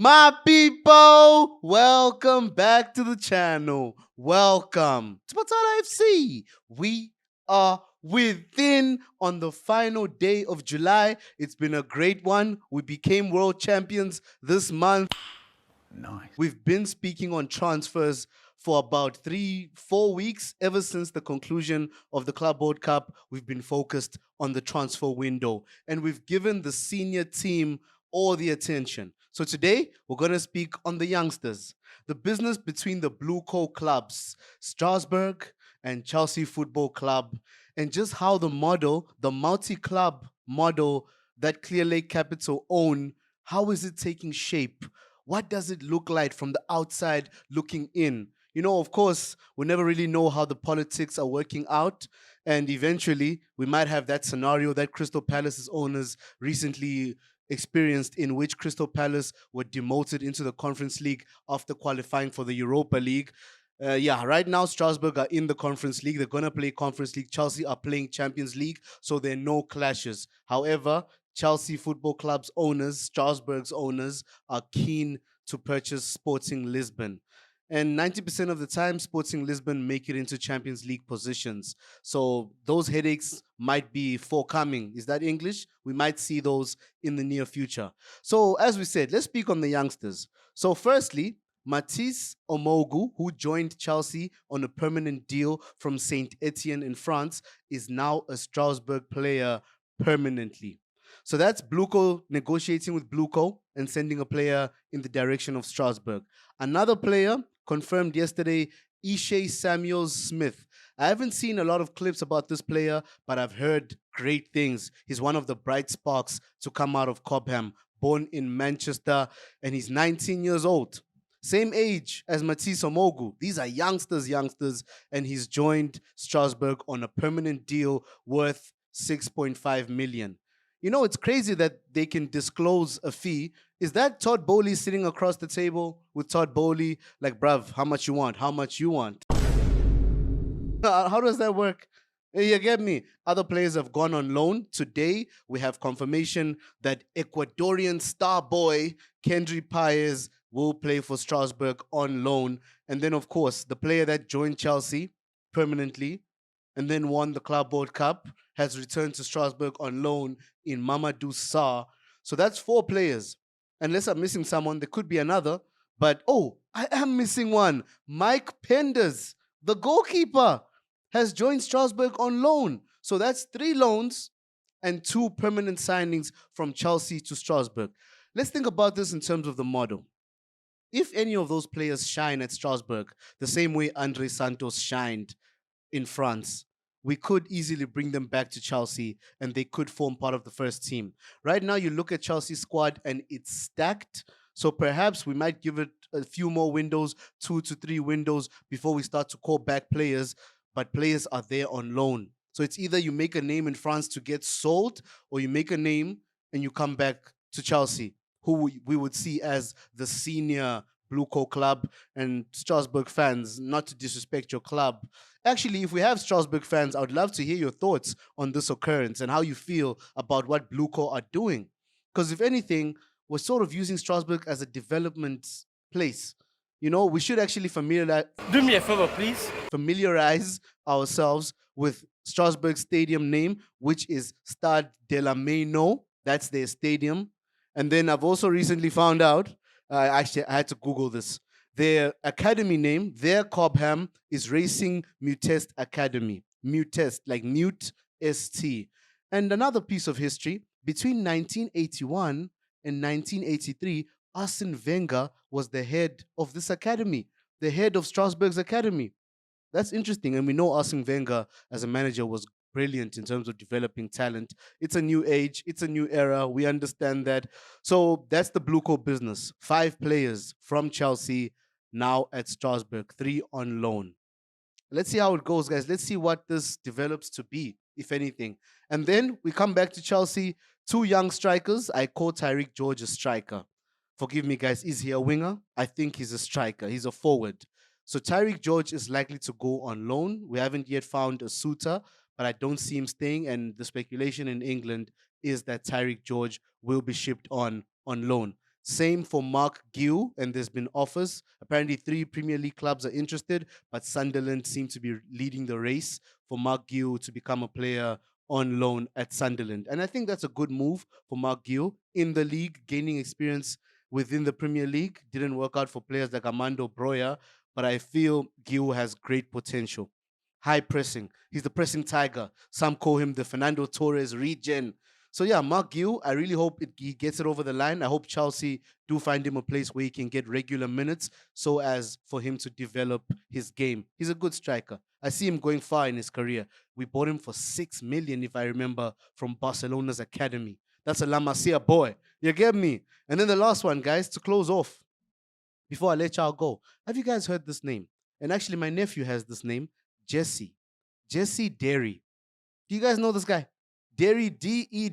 My people, welcome back to the channel. Welcome to Patala FC. We are within on the final day of July. It's been a great one. We became world champions this month. Nice. We've been speaking on transfers for about 3-4 weeks. Ever since the conclusion of the Club World Cup, we've been focused on the transfer window and we've given the senior team all the attention. So today, we're going to speak on the youngsters, the business between the BlueCO clubs, Strasbourg and Chelsea Football Club, and just how the model, the multi-club model that Clear Lake Capital own, how is it taking shape? What does it look like from the outside looking in? Of course, we never really know how the politics are working out. And eventually, we might have that scenario that Crystal Palace's owners recently experienced, in which Crystal Palace were demoted into the Conference League after qualifying for the Europa League. Yeah, right now Strasbourg are in the Conference League. They're going to play Conference League. Chelsea are playing Champions League, so there are no clashes. However, Chelsea Football Club's owners, Strasbourg's owners, are keen to purchase Sporting Lisbon. And 90% of the time, Sporting Lisbon make it into Champions League positions. So those headaches might be forthcoming. Is that English? We might see those in the near future. So as we said, let's speak on the youngsters. So firstly, Matisse Omogu, who joined Chelsea on a permanent deal from Saint Etienne in France, is now a Strasbourg player permanently. So that's BlueCO negotiating with BlueCO and sending a player in the direction of Strasbourg. Another player confirmed yesterday, Ishe Samuel Smith. I haven't seen a lot of clips about this player, but I've heard great things. He's one of the bright sparks to come out of Cobham, born in Manchester, and he's 19 years old. Same age as Matisse Omogu. These are youngsters, and he's joined Strasbourg on a permanent deal worth 6.5 million. It's crazy that they can disclose a fee. Is that Todd Bowley sitting across the table with Todd Bowley? Like, bruv, how much you want? How much you want? How does that work? You get me? Other players have gone on loan. Today, we have confirmation that Ecuadorian star boy Kendry Paez will play for Strasbourg on loan. And then, of course, the player that joined Chelsea permanently and then won the Club World Cup has returned to Strasbourg on loan in Mamadou Sarr. So that's 4 players. Unless I'm missing someone, there could be another. But, I am missing one. Mike Penders, the goalkeeper, has joined Strasbourg on loan. So that's 3 loans and 2 permanent signings from Chelsea to Strasbourg. Let's think about this in terms of the model. If any of those players shine at Strasbourg the same way Andre Santos shined in France, we could easily bring them back to Chelsea and they could form part of the first team. Right now, you look at Chelsea's squad and it's stacked. So perhaps we might give it a few more windows, 2 to 3 windows before we start to call back players. But players are there on loan. So it's either you make a name in France to get sold or you make a name and you come back to Chelsea, who we would see as the senior BlueCO club. And Strasbourg fans, not to disrespect your club, actually, if we have Strasbourg fans, I would love to hear your thoughts on this occurrence and how you feel about what BlueCO are doing. Because if anything, we're sort of using Strasbourg as a development place. We should actually Do me a favor, please. familiarize ourselves with Strasbourg stadium name, which is Stade de la Maino. That's their stadium. And then I've also recently found out, actually, I had to Google this. Their academy name, their Cobham, is Racing Mutest Academy. Mutest, like Mute ST. And another piece of history, between 1981 and 1983, Arsene Wenger was the head of this academy, the head of Strasbourg's academy. That's interesting. And we know Arsene Wenger as a manager was brilliant in terms of developing talent. It's a new age, it's a new era. We understand that. So that's the BlueCO business. 5 players from Chelsea now at Strasbourg, 3 on loan. Let's see how it goes, guys. Let's see what this develops to be, if anything. And then we come back to Chelsea, 2 young strikers. I call Tyreek George a striker. Forgive me, guys. Is he a winger? I think he's a striker. He's a forward. So Tyreek George is likely to go on loan. We haven't yet found a suitor, but I don't see him staying. And the speculation in England is that Tyreek George will be shipped on loan. Same for Mark Gill, and there's been offers. Apparently, 3 Premier League clubs are interested, but Sunderland seem to be leading the race for Mark Gill to become a player on loan at Sunderland. And I think that's a good move for Mark Gill in the league, gaining experience within the Premier League. Didn't work out for players like Armando Broya, but I feel Gill has great potential. High pressing. He's the pressing tiger. Some call him the Fernando Torres regen. So yeah, Mark Gill, I really hope he gets it over the line. I hope Chelsea do find him a place where he can get regular minutes so as for him to develop his game. He's a good striker. I see him going far in his career. We bought him for 6 million, if I remember, from Barcelona's academy. That's a La Masia boy. You get me? And then the last one, guys, to close off, before I let y'all go. Have you guys heard this name? And actually, my nephew has this name, Jesse Derry. Do you guys know this guy? Derry, Derry,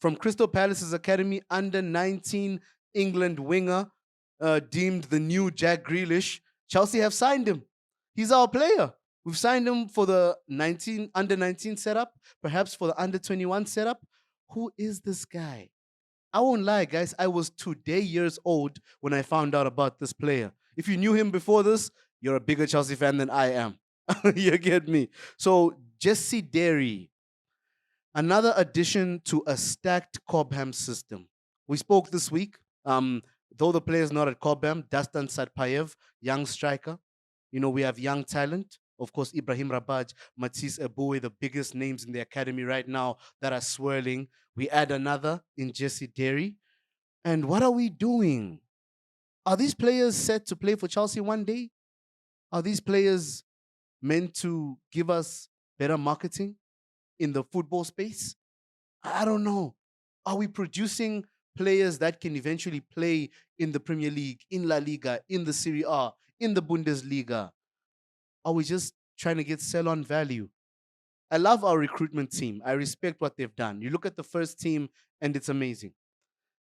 from Crystal Palace's academy, under 19 England winger, deemed the new Jack Grealish. Chelsea have signed him. He's our player. We've signed him for the under 19 setup, perhaps for the under 21 setup. Who is this guy? I won't lie, guys. I was today years old when I found out about this player. If you knew him before this, you're a bigger Chelsea fan than I am. You get me? So, Jesse Derry, another addition to a stacked Cobham system. We spoke this week. Though the player's not at Cobham, Dastan Satpayev, young striker. You know, we have young talent. Of course, Ibrahim Rabaj, Matisse Eboué, the biggest names in the academy right now that are swirling. We add another in Jesse Derry. And what are we doing? Are these players set to play for Chelsea one day? Are these players meant to give us better marketing in the football space? I don't know. Are we producing players that can eventually play in the Premier League, in La Liga, in the Serie A, in the Bundesliga? Are we just trying to get sell on value? I love our recruitment team. I respect what they've done. You look at the first team and it's amazing.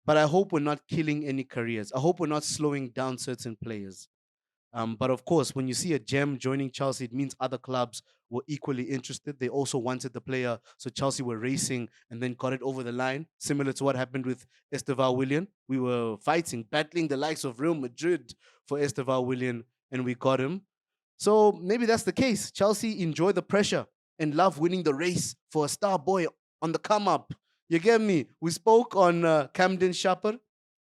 But I hope we're not killing any careers. I hope we're not slowing down certain players. But of course, when you see a gem joining Chelsea, it means other clubs were equally interested. They also wanted the player. So Chelsea were racing and then got it over the line, similar to what happened with Esteval Willian. We were fighting, battling the likes of Real Madrid for Esteval Willian, and we got him. So maybe that's the case. Chelsea enjoy the pressure and love winning the race for a star boy on the come up. You get me? We spoke on Camden Shapper,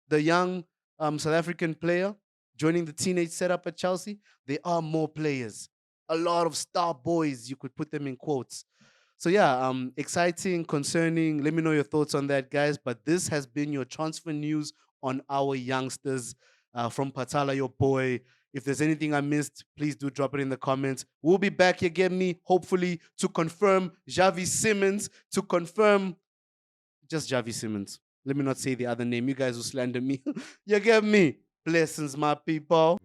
the young South African player joining the teenage setup at Chelsea. There are more players, a lot of star boys. You could put them in quotes. So yeah, exciting, concerning. Let me know your thoughts on that, guys. But this has been your transfer news on our youngsters from Patala, your boy. If there's anything I missed, please do drop it in the comments. We'll be back, you get me, hopefully to confirm Xavi Simons, to confirm just Xavi Simons. Let me not say the other name. You guys will slander me. You get me. Blessings, my people.